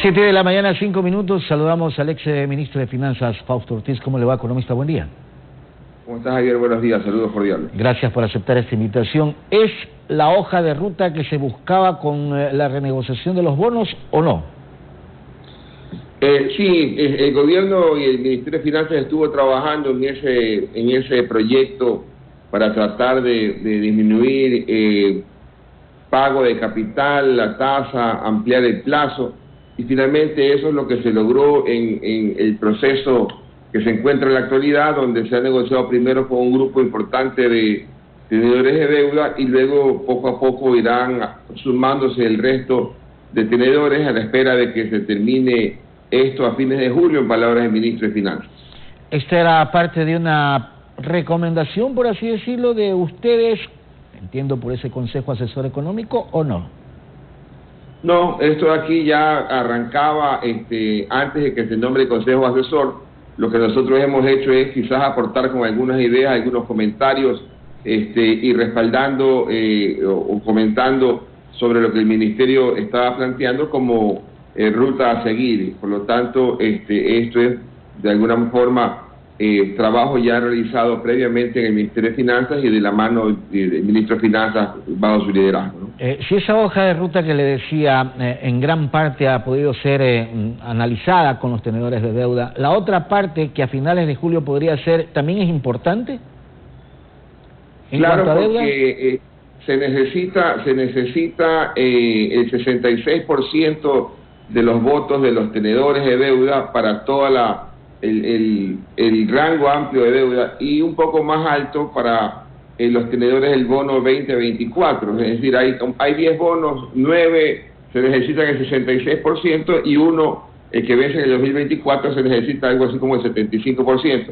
7 de la mañana, 5 minutos. Saludamos al ex ministro de Finanzas, Fausto Ortiz. ¿Cómo le va, economista? Buen día. ¿Cómo estás, Javier? Buenos días, saludos cordiales. Gracias por aceptar esta invitación. ¿Es la hoja de ruta que se buscaba con la renegociación de los bonos o no? Sí, el gobierno y el Ministerio de Finanzas estuvo trabajando en ese proyecto para tratar de disminuir pago de capital, la tasa, ampliar el plazo, y finalmente eso es lo que se logró en el proceso que se encuentra en la actualidad, donde se ha negociado primero con un grupo importante de tenedores de deuda y luego poco a poco irán sumándose el resto de tenedores a la espera de que se termine esto a fines de julio, en palabras del ministro de Finanzas. ¿Esta era parte de una recomendación, por así decirlo, de ustedes, entiendo por ese Consejo Asesor Económico, o no? No, esto aquí ya arrancaba antes de que se nombre Consejo Asesor. Lo que nosotros hemos hecho es quizás aportar con algunas ideas, algunos comentarios y respaldando o comentando sobre lo que el Ministerio estaba planteando como ruta a seguir. Por lo tanto, esto es de alguna forma trabajo ya realizado previamente en el Ministerio de Finanzas y de la mano del Ministro de Finanzas bajo su liderazgo, ¿no? Si esa hoja de ruta que le decía en gran parte ha podido ser analizada con los tenedores de deuda, ¿la otra parte que a finales de julio podría ser también es importante? Claro, porque se necesita el 66% de los votos de los tenedores de deuda para toda el rango amplio de deuda y un poco más alto para los tenedores del bono 2024. Es decir, hay 10 bonos, 9 se necesitan el 66% y uno, el que vence en el 2024, se necesita algo así como el 75%.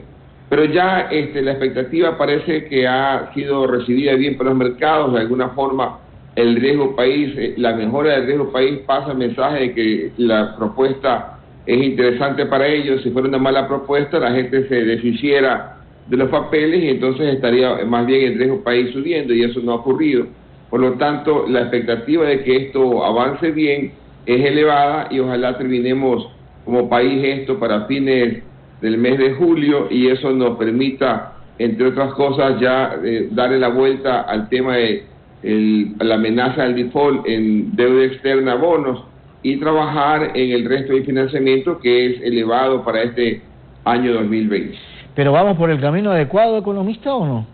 Pero ya la expectativa parece que ha sido recibida bien por los mercados. De alguna forma el riesgo país, la mejora del riesgo país pasa el mensaje de que la propuesta es interesante para ellos. Si fuera una mala propuesta, la gente se deshiciera de los papeles y entonces estaría más bien el riesgo país subiendo, y eso no ha ocurrido. Por lo tanto, la expectativa de que esto avance bien es elevada y ojalá terminemos como país esto para fines del mes de julio y eso nos permita, entre otras cosas, ya darle la vuelta al tema de la amenaza del default en deuda externa, bonos, y trabajar en el resto del financiamiento que es elevado para este año 2020. ¿Pero vamos por el camino adecuado, economista, o no?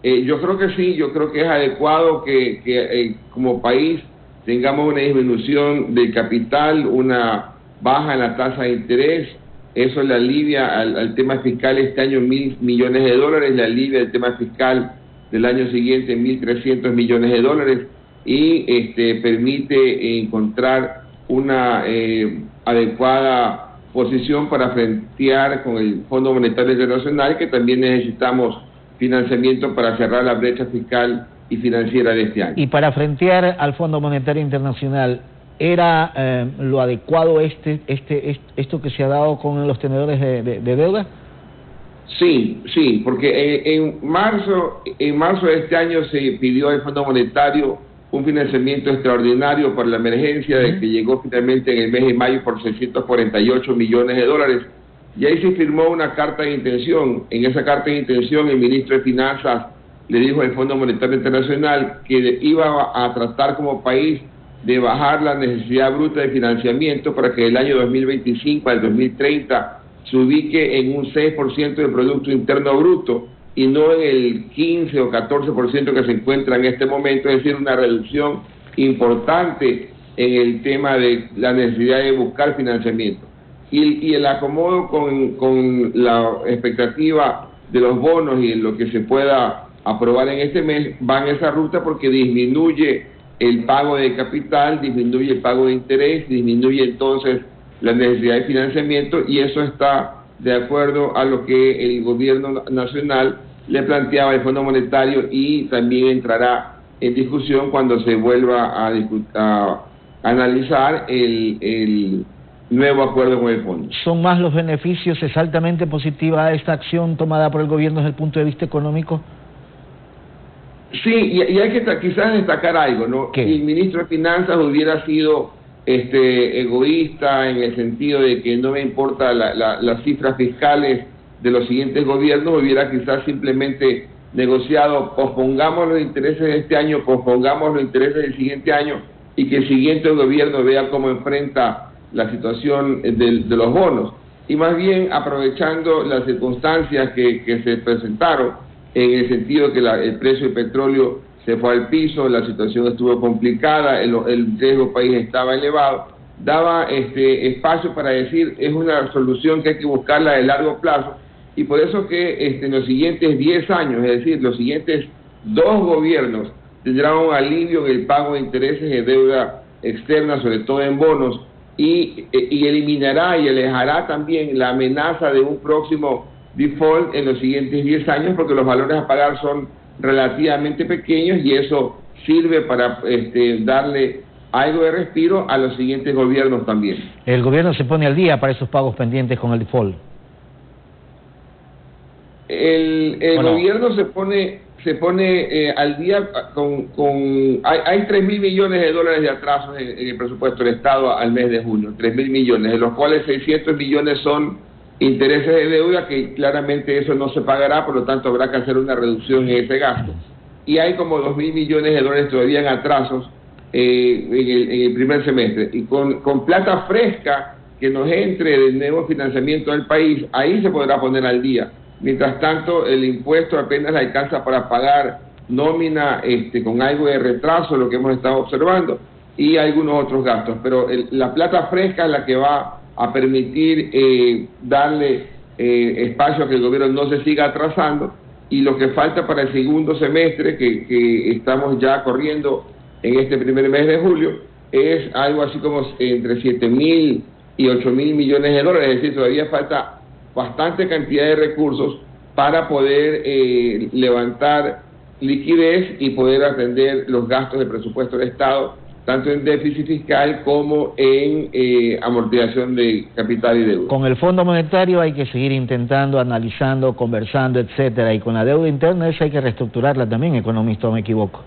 Yo creo que sí, yo creo que es adecuado que como país tengamos una disminución del capital, una baja en la tasa de interés. Eso le alivia al tema fiscal este año 1.000 millones de dólares, le alivia el tema fiscal del año siguiente 1.300 millones de dólares y permite encontrar una adecuada posición para frentear con el Fondo Monetario Internacional, que también necesitamos financiamiento para cerrar la brecha fiscal y financiera de este año. Y para frentear al Fondo Monetario Internacional, ¿era lo adecuado esto que se ha dado con los tenedores de deuda? Sí, porque en marzo de este año se pidió al Fondo Monetario un financiamiento extraordinario para la emergencia de que llegó finalmente en el mes de mayo por 648 millones de dólares, y ahí se firmó una carta de intención. En esa carta de intención el ministro de Finanzas le dijo al Fondo Monetario Internacional que iba a tratar como país de bajar la necesidad bruta de financiamiento para que el año 2025 al 2030 se ubique en un 6% del Producto Interno Bruto y no en el 15 o 14% que se encuentra en este momento, es decir, una reducción importante en el tema de la necesidad de buscar financiamiento. Y el acomodo con la expectativa de los bonos y en lo que se pueda aprobar en este mes va en esa ruta, porque disminuye el pago de capital, disminuye el pago de interés, disminuye entonces la necesidad de financiamiento, y eso está de acuerdo a lo que el gobierno nacional le planteaba al Fondo Monetario, y también entrará en discusión cuando se vuelva a analizar el nuevo acuerdo con el fondo. ¿Son más los beneficios? ¿Es altamente positiva esta acción tomada por el gobierno desde el punto de vista económico? Sí, y hay que quizás destacar algo, ¿no? ¿Qué? Si el ministro de Finanzas hubiera sido egoísta en el sentido de que no me importa las cifras fiscales de los siguientes gobiernos, hubiera quizás simplemente negociado, pospongamos los intereses de este año, pospongamos los intereses del siguiente año, y que el siguiente gobierno vea cómo enfrenta la situación de los bonos. Y más bien aprovechando las circunstancias que se presentaron, en el sentido de que el precio del petróleo se fue al piso, la situación estuvo complicada, el riesgo país estaba elevado, daba espacio para decir, es una solución que hay que buscarla de largo plazo, y por eso que en los siguientes 10 años, es decir, los siguientes 2 gobiernos, tendrán un alivio en el pago de intereses de deuda externa, sobre todo en bonos, y eliminará y alejará también la amenaza de un próximo default en los siguientes 10 años, porque los valores a pagar son relativamente pequeños, y eso sirve para darle algo de respiro a los siguientes gobiernos también. ¿El gobierno se pone al día para esos pagos pendientes con el default? El gobierno se pone al día hay 3.000 millones de dólares de atrasos en el presupuesto del Estado al mes de junio, 3.000 millones, de los cuales 600 millones son intereses de deuda, que claramente eso no se pagará, por lo tanto habrá que hacer una reducción en ese gasto. Y hay como 2.000 millones de dólares todavía en atrasos en el primer semestre. Y con plata fresca que nos entre del nuevo financiamiento del país, ahí se podrá poner al día. Mientras tanto, el impuesto apenas le alcanza para pagar nómina con algo de retraso, lo que hemos estado observando, y algunos otros gastos. Pero la plata fresca es la que va a permitir darle espacio a que el gobierno no se siga atrasando, y lo que falta para el segundo semestre, que estamos ya corriendo en este primer mes de julio, es algo así como entre 7.000 y 8.000 millones de dólares, es decir, todavía falta bastante cantidad de recursos para poder levantar liquidez y poder atender los gastos de presupuesto del Estado, tanto en déficit fiscal como en amortización de capital y deuda. Con el Fondo Monetario hay que seguir intentando, analizando, conversando, etcétera, y con la deuda interna esa hay que reestructurarla también, economista, ¿o me equivoco?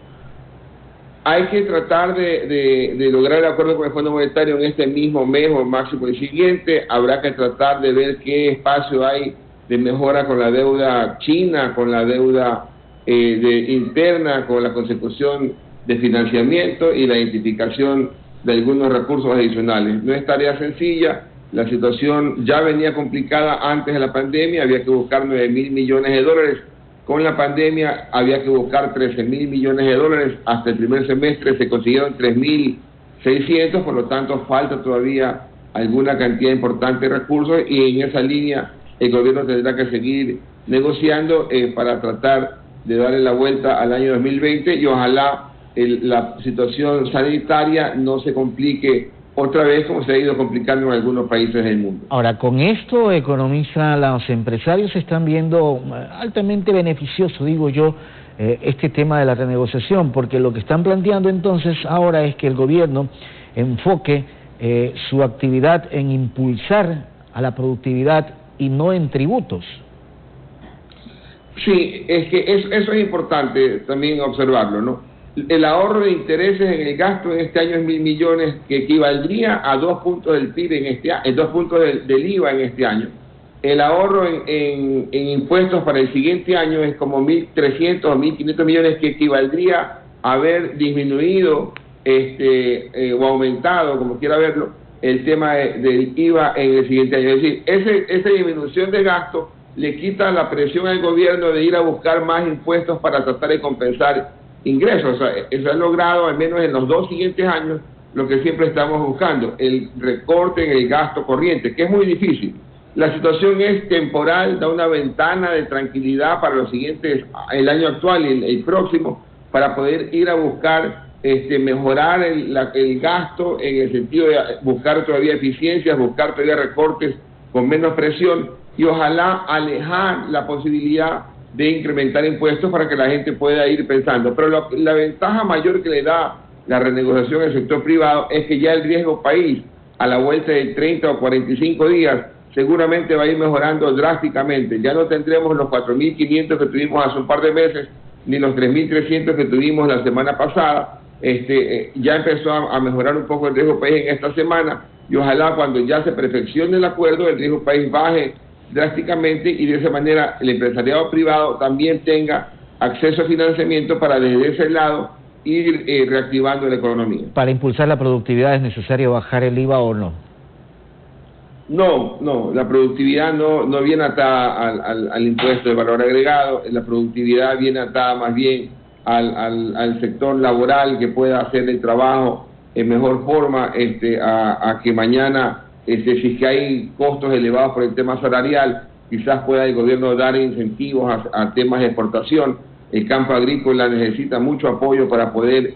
Hay que tratar de lograr el acuerdo con el Fondo Monetario en este mismo mes o máximo el siguiente. Habrá que tratar de ver qué espacio hay de mejora con la deuda china, con la deuda interna, con la consecución de financiamiento y la identificación de algunos recursos adicionales. No es tarea sencilla, la situación ya venía complicada antes de la pandemia, había que buscar 9.000 millones de dólares, con la pandemia había que buscar 13.000 millones de dólares, hasta el primer semestre se consiguieron 3.600, por lo tanto falta todavía alguna cantidad importante de recursos, y en esa línea el gobierno tendrá que seguir negociando para tratar de darle la vuelta al año 2020, y ojalá la situación sanitaria no se complique otra vez como se ha ido complicando en algunos países del mundo. Ahora, con esto, economista, los empresarios están viendo altamente beneficioso, digo yo, este tema de la renegociación, porque lo que están planteando entonces ahora es que el gobierno enfoque su actividad en impulsar a la productividad y no en tributos. Sí, es que eso es importante también observarlo, ¿no? El ahorro de intereses en el gasto en este año es 1.000 millones, que equivaldría a 2 puntos del PIB en este año, 2 puntos del IVA en este año. El ahorro en impuestos para el siguiente año es como 1.300 o 1.500 millones, que equivaldría a haber disminuido o aumentado, como quiera verlo, el tema del IVA en el siguiente año. Es decir, esa disminución de gasto le quita la presión al gobierno de ir a buscar más impuestos para tratar de compensar ingresos. O sea, se ha logrado, al menos en los 2 siguientes años, lo que siempre estamos buscando, el recorte en el gasto corriente, que es muy difícil. La situación es temporal, da una ventana de tranquilidad para los siguientes, el año actual y el próximo, para poder ir a buscar mejorar el gasto, en el sentido de buscar todavía eficiencias, buscar todavía recortes con menos presión, y ojalá alejar la posibilidad de incrementar impuestos para que la gente pueda ir pensando. Pero la ventaja mayor que le da la renegociación del sector privado es que ya el riesgo país, a la vuelta de 30 o 45 días, seguramente va a ir mejorando drásticamente. Ya no tendremos los 4.500 que tuvimos hace un par de meses, ni los 3.300 que tuvimos la semana pasada, ya empezó a mejorar un poco el riesgo país en esta semana, y ojalá cuando ya se perfeccione el acuerdo, el riesgo país baje drásticamente y de esa manera el empresariado privado también tenga acceso a financiamiento para desde ese lado ir reactivando la economía. ¿Para impulsar la productividad es necesario bajar el IVA o no? No, la productividad no viene atada al impuesto de valor agregado, la productividad viene atada más bien al sector laboral que pueda hacer el trabajo en mejor forma, a que mañana, si es que hay costos elevados por el tema salarial, quizás pueda el gobierno dar incentivos a temas de exportación. El campo agrícola necesita mucho apoyo para poder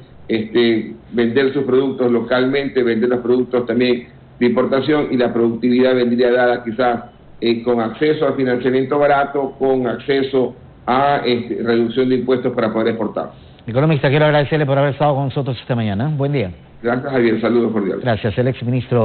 vender sus productos localmente, vender los productos también de importación, y la productividad vendría dada quizás con acceso al financiamiento barato, con acceso a reducción de impuestos para poder exportar. Economista, quiero agradecerle por haber estado con nosotros esta mañana. Buen día. Gracias, Javier. Saludos cordiales. Gracias, el exministro.